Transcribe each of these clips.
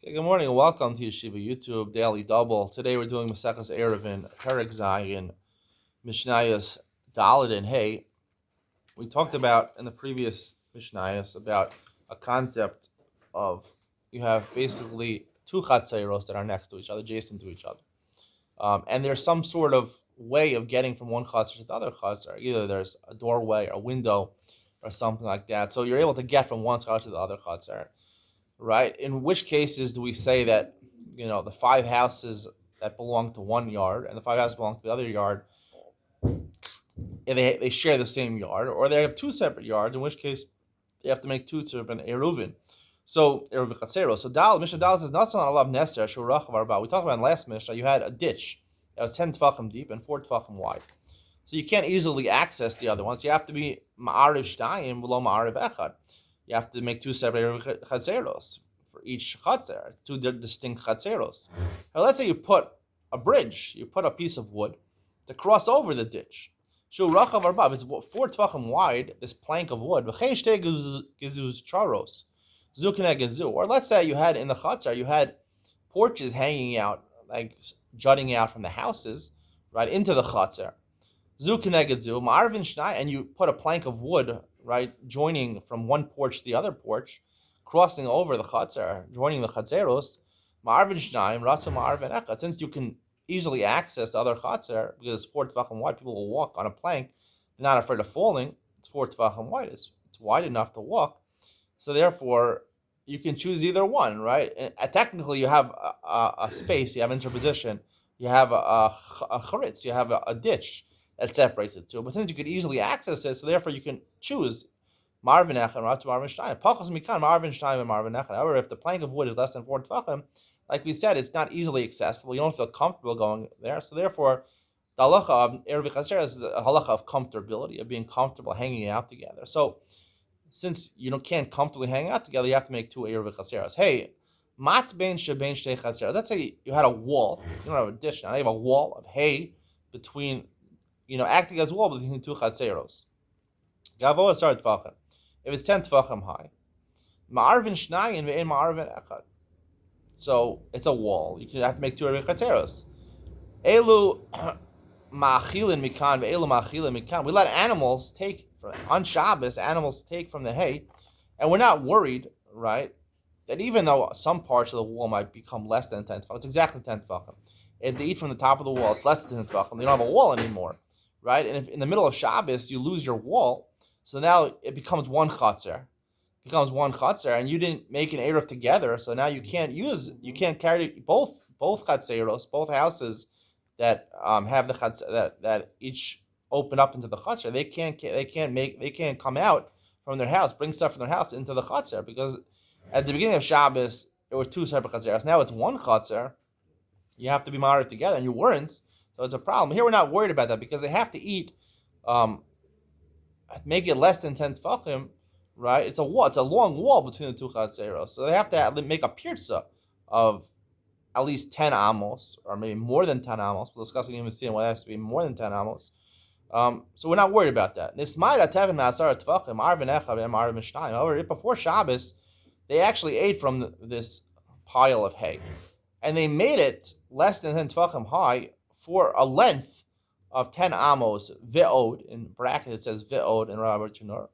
Okay, good morning and welcome to Yeshiva YouTube Daily Double. Today we're doing Maseches Eiruvin, Perek Zayin, Mishnayos Daled and Hey. We talked about in the previous Mishnayos about a concept of you have basically two chatzeiros that are next to each other, adjacent to each other. And there's some sort of way of getting from one chatzer to the other chatzer. Either there's a doorway or a window or something like that. So you're able to get from one chatzer to the other chatzer. Right? In which cases do we say that, the five houses that belong to one yard and the five houses belong to the other yard, and they share the same yard, or they have two separate yards, in which case they have to make two separate Eiruvin. So, Eiruvin Chatzero. So, Mishnah Dal says, not on Allah Neser, Shurachav Arba. We talked about in last Mishnah, you had a ditch that was 10 tefachim deep and 4 tefachim wide. So, you can't easily access the other ones. You have to be Ma'ariv Shtayim below Ma'ariv Echad. You have to make two separate chatzeros for each chatzer, two distinct chatzeros. Now, let's say you put a bridge, you put a piece of wood to cross over the ditch. Shu rachav arba, it's 4 tefachim wide, this plank of wood. Or let's say you had in the chatzer, you had porches hanging out, like jutting out from the houses, right into the chatzer. And you put a plank of wood, right, joining from one porch to the other porch, crossing over the chatzar, joining the chatzeros. Since you can easily access the other chatzar, because it's 4 tefachim wide, people will walk on a plank, they're not afraid of falling. It's 4 tefachim wide. It's wide enough to walk. So therefore, you can choose either one, right? And technically, you have a space, you have interposition, you have a charitz, you have a ditch that separates the two. But since you could easily access it, so therefore you can choose Marvin Echad and Marvin Shtayim. Pachos Mikan, Marvin Shtayim and Marvin Echad. However, if the plank of wood is less than 4 tefachim, like we said, it's not easily accessible. You don't feel comfortable going there. So therefore, the halacha of Eiruvin Chaser is a halacha of comfortability, of being comfortable hanging out together. So since you can't comfortably hang out together, you have to make two Eiruvin Chaseros. Hey, mat bein shebein shtei chaseros. Let's say you had a wall. You don't have a ditch now. You have a wall of hay between, acting as a wall between two chatzeros. Gavoa sar tefachim. If it's 10 tefachim high, ma'arvin shnayim ve'en ma'arvin echad. So it's a wall. You have to make two Eiruvin chatzeros. Elu ma'achilin mikan ve'elu ma'achilin mikan. We let animals take on Shabbos. Animals take from the hay, and we're not worried, right, that even though some parts of the wall might become less than 10 tefachim, it's exactly 10 tefachim. If they eat from the top of the wall, it's less than 10 tefachim. They don't have a wall anymore, right? And if in the middle of Shabbos you lose your wall, so now it becomes one chatzar. And you didn't make an eruv together, so now you can't carry both chatzeros, both houses that have the chatzar that each open up into the chatzar. They can't come out from their house, bring stuff from their house into the chatzar, because at the beginning of Shabbos there were two separate chatzeros. Now it's one chatzar. You have to be married together, and you weren't, so it's a problem. Here we're not worried about that because they have to eat. Make it less than 10 tefachim, right? It's a wall. It's a long wall between the two chatzeros, so they have to make a pirza of at least 10 amos, or maybe more than 10 amos. We'll discuss it in the why it has to be more than 10 amos. So we're not worried about that. However, before Shabbos, they actually ate from this pile of hay, and they made it less than 10 tefachim high for a length of 10 amos, ve'od, in bracket it says ve'od in Rabbi Chinor,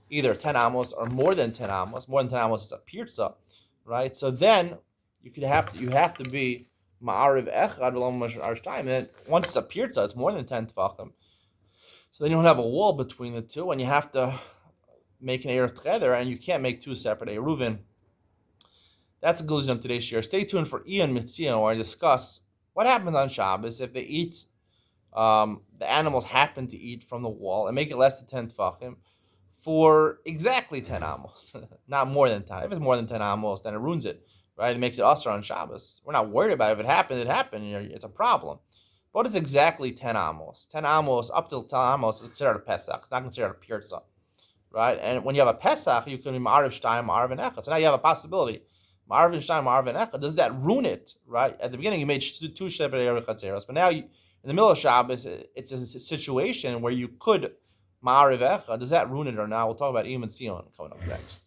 either 10 amos or more than 10 amos. More than 10 amos is a pirza, right? So then you have to be ma'ariv echad, and then once it's a pirza, it's more than 10 tefachim. So then you don't have a wall between the two, and you have to make an eruv together, and you can't make two separate Eiruvin. That's the conclusion of today's share. Stay tuned for Ian Mitzion, where I discuss what happens on Shabbos if they eat. The animals happen to eat from the wall and make it less than 10 tefachim for exactly 10 amos, not more than 10. If it's more than 10 amos, then it ruins it, right? It makes it usher on Shabbos. We're not worried about it. If it happened, it happened. It's a problem. But it's exactly 10 amos. 10 amos, up till 10 amos, is considered a Pesach. It's not considered a Pirza, right? And when you have a Pesach, you can be Ma'ariv Shtayim, Ma'ariv Echad. So now you have a possibility. Ma'ariv Shtayim, Ma'ariv Echad. Does that ruin it, right? At the beginning, you made two separate Eiruvin Chatzeros, but now in the middle of Shabbos, it's a situation where you could Ma'ariv Echad. Does that ruin it or not? We'll talk about Iman Sion coming up next.